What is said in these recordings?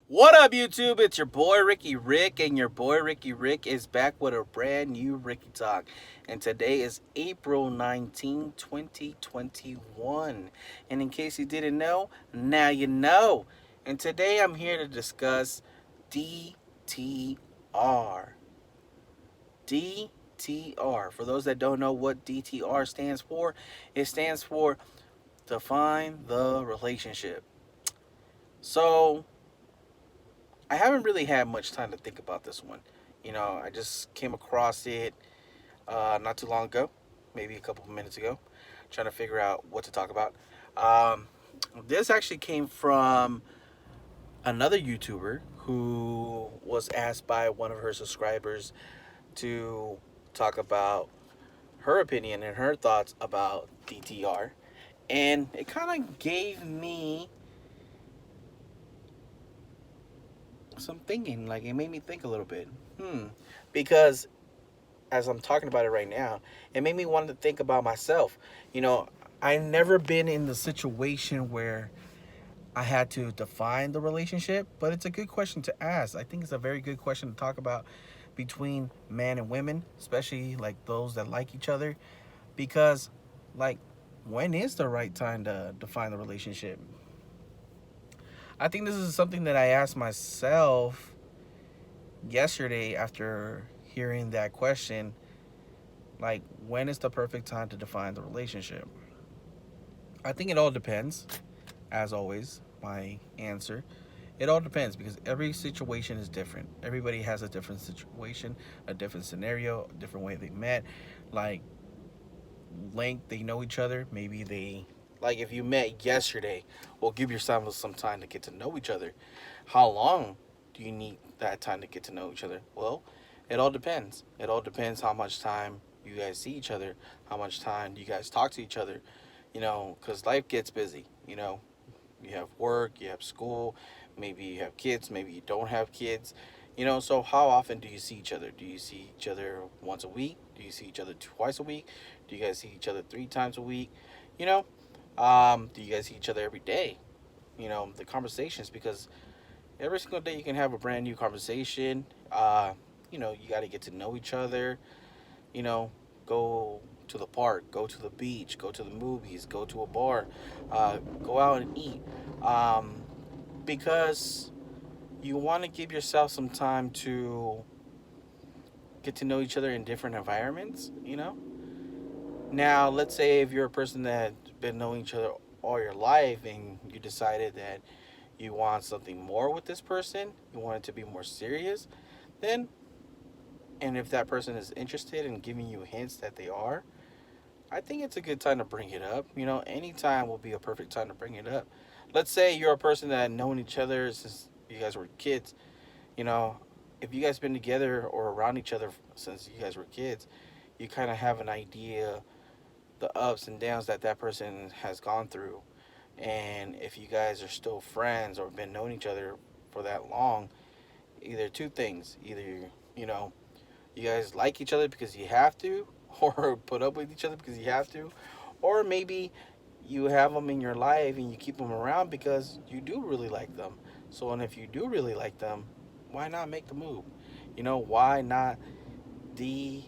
What up, YouTube? It's your boy Ricky Rick, and your boy Ricky Rick is back with a brand new Ricky Talk. And today is April 19, 2021. And in case you didn't know, now you know. And today I'm here to discuss D.T.R. D.T.R. For those that don't know what D.T.R. stands for, it stands for Define the Relationship. So, I haven't really had much time to think about this one. I just came across it not too long ago, maybe a couple of minutes ago, trying to figure out what to talk about. Um, this actually came from another YouTuber who was asked by one of her subscribers to talk about her opinion and her thoughts about DTR. And it kind of gave me some thinking. Like, it made me think a little bit. Because as I'm talking about it right now, it made me want to think about myself. You know, I never been in the situation where I had to define the relationship, but it's a good question to ask. I think it's a very good question to talk about between man and women, especially like those that like each other, because like when is the right time to define the relationship? I think this is something that I asked myself yesterday after hearing that question. Like, when is the perfect time to define the relationship? I think it all depends, as always, my answer. It all depends because every situation is different. Everybody has a different situation, a different scenario, a different way they met. Like, length they know each other. Maybe they, like, if you met yesterday, well, give yourself some time to get to know each other. How long do you need that time to get to know each other? Well, it all depends. It all depends how much time you guys see each other, how much time do you guys talk to each other, because life gets busy. You have work, you have school, maybe you have kids, maybe you don't have kids. So how often do you see each other? Do you see each other once a week? Do you see each other twice a week? Do you guys see each other three times a week? You know, do you guys see each other every day? The conversations, because every single day you can have a brand new conversation. You got to get to know each other. You know, go to the park, go to the beach, go to the movies, go to a bar, go out and eat. Um, because you want to give yourself some time to get to know each other in different environments. Now, let's say if you're a person that's been knowing each other all your life and you decided that you want something more with this person, you want it to be more serious, then, and if that person is interested in giving you hints that they are, I think it's a good time to bring it up. Any time will be a perfect time to bring it up. Let's say you're a person that known each other since you guys were kids. You know, if you guys been together or around each other since you guys were kids, you kind of have an idea the ups and downs that that person has gone through. And if you guys are still friends or been knowing each other for that long, either two things: either you know you guys like each other because you have to, or put up with each other because you have to, or maybe you have them in your life and you keep them around because you do really like them. So, and if you do really like them, why not make the move? Why not DTR?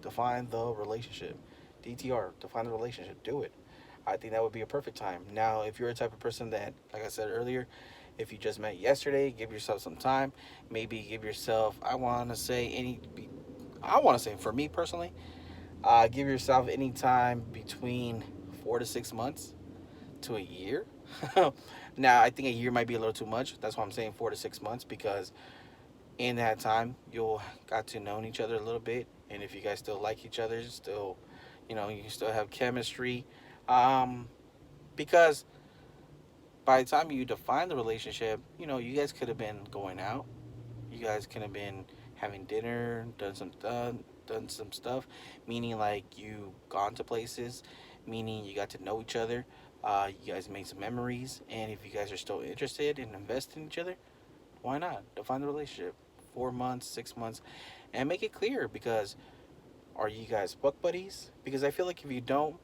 Define the relationship. DTR, define the relationship. Do it. I think that would be a perfect time. Now, if you're a type of person that, like I said earlier, if you just met yesterday, give yourself some time. Maybe give yourself, I want to say for me personally, give yourself any time between 4 to 6 months to a year. Now, I think a year might be a little too much. That's why I'm saying 4 to 6 months, because in that time you'll got to know each other a little bit, and if you guys still like each other, still, you still have chemistry. Um, because by the time you define the relationship, you guys could have been going out. You guys could have been having dinner, done some stuff, meaning like you gone to places, meaning you got to know each other. You guys made some memories, and if you guys are still interested and invest in each other, why not define the relationship? 4 months, 6 months, and make it clear. Because are you guys book buddies? Because I feel like if you don't,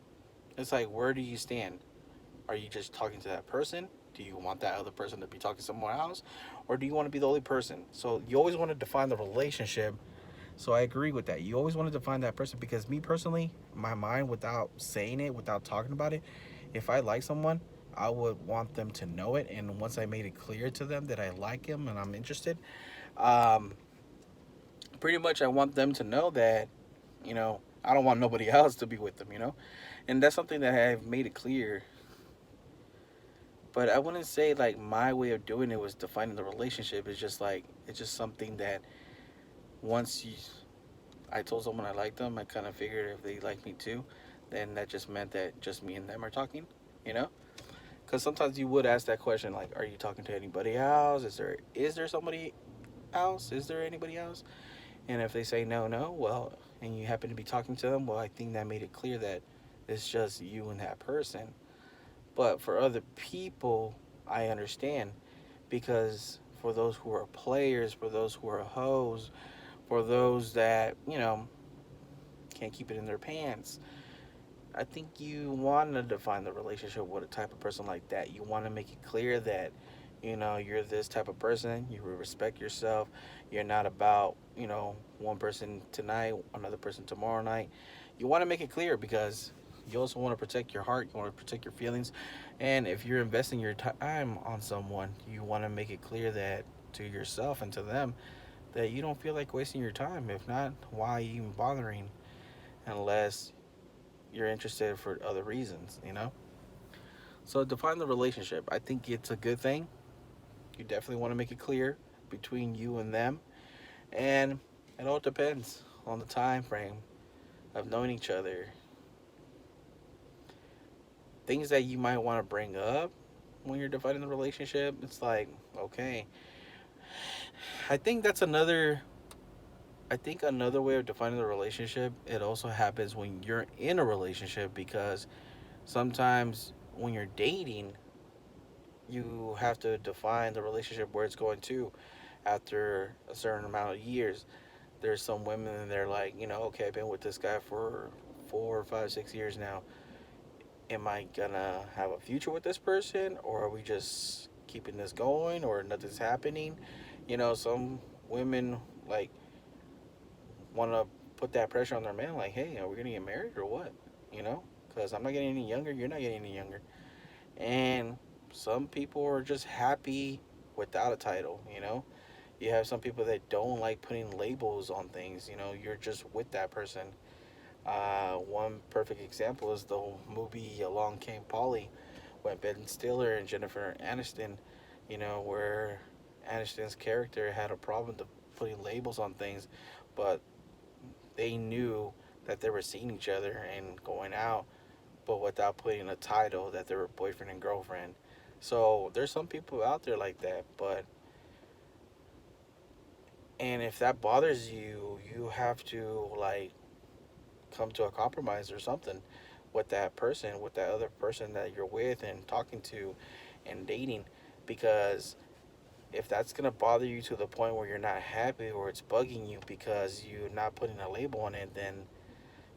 it's like, where do you stand? Are you just talking to that person? Do you want that other person to be talking to someone else, or do you want to be the only person? So you always want to define the relationship. So I agree with that. You always want to define that person, because me personally, my mind, without saying it, without talking about it, if I like someone, I would want them to know it. And once I made it clear to them that I like him and I'm interested, um, pretty much I want them to know that, I don't want nobody else to be with them. And that's something that I've made it clear. But I wouldn't say like my way of doing it was defining the relationship. It's just something that once I told someone I liked them, I kind of figured if they like me too, then that just meant that just me and them are talking, you know? Because sometimes you would ask that question, like, are you talking to anybody else? Is there somebody else? Is there anybody else? And if they say no, no, well, and you happen to be talking to them, well, I think that made it clear that it's just you and that person. But for other people, I understand, because for those who are players, for those who are hoes, for those that, can't keep it in their pants, I think you want to define the relationship with a type of person like that. You want to make it clear that, you're this type of person. You respect yourself. You're not about, one person tonight, another person tomorrow night. You want to make it clear, because you also want to protect your heart. You want to protect your feelings. And if you're investing your time on someone, you want to make it clear that to yourself and to them that you don't feel like wasting your time. If not, why even bothering, unless you're interested for other reasons. So define the relationship. I think it's a good thing. You definitely want to make it clear between you and them. And it all depends on the time frame of knowing each other. Things that you might want to bring up when you're defining the relationship, it's like, okay. I think that's another I think another way of defining the relationship, it also happens when you're in a relationship, because sometimes when you're dating, you have to define the relationship where it's going to after a certain amount of years. There's some women and they're like, okay, I've been with this guy for 4, 5, 6 years now. Am I gonna have a future with this person, or are we just keeping this going, or nothing's happening? Some women like want to put that pressure on their man, like, hey, are we gonna get married or what? Because I'm not getting any younger, you're not getting any younger. And some people are just happy without a title. You have some people that don't like putting labels on things. You're just with that person. One perfect example is the movie Along Came Polly, with Ben Stiller and Jennifer Aniston. Where Aniston's character had a problem to putting labels on things, but they knew that they were seeing each other and going out, but without putting a title that they were boyfriend and girlfriend. So there's some people out there like that, and if that bothers you, you have to like come to a compromise or something with that person, with that other person that you're with and talking to and dating, because if that's gonna bother you to the point where you're not happy, or it's bugging you because you're not putting a label on it, then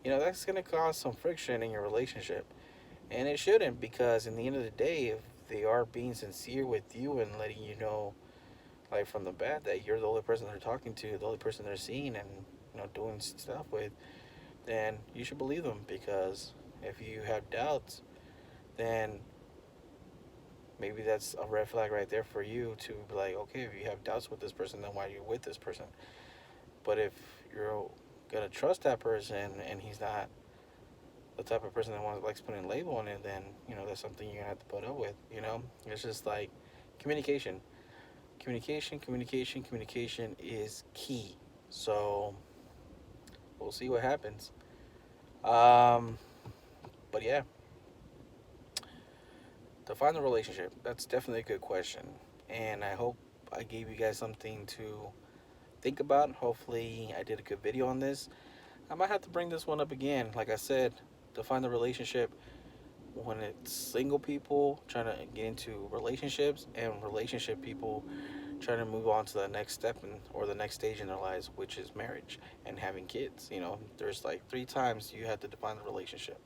that's going to cause some friction in your relationship. And it shouldn't, because in the end of the day, if they are being sincere with you and letting you know, like from the bat, that you're the only person they're talking to, the only person they're seeing and, doing stuff with, then you should believe them. Because if you have doubts, then maybe that's a red flag right there for you to be like, okay, if you have doubts with this person, then why are you with this person? But if you're going to trust that person and he's not the type of person that likes putting a label on it, then that's something you're gonna have to put up with. It's just like communication, communication is key. So we'll see what happens. Um, but yeah, define the relationship. That's definitely a good question, and I hope I gave you guys something to think about. Hopefully, I did a good video on this. I might have to bring this one up again. Like I said, define the relationship when it's single people trying to get into relationships, and relationship people trying to move on to the next step or the next stage in their lives, which is marriage and having kids. There's like 3 times you have to define the relationship.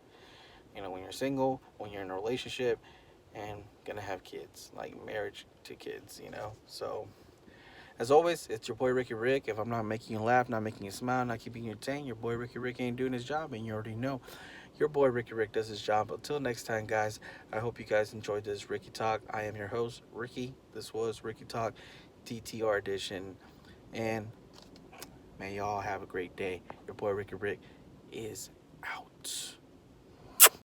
When you're single, when you're in a relationship, and gonna have kids, like marriage to kids, you know. So as always, it's your boy Ricky Rick. If I'm not making you laugh, not making you smile, not keeping you entertained, your boy Ricky Rick ain't doing his job, and you already know. Your boy Ricky Rick does his job. Until next time, guys, I hope you guys enjoyed this Ricky Talk. I am your host, Ricky. This was Ricky Talk, D.T.R edition, and may y'all have a great day. Your boy Ricky Rick is out.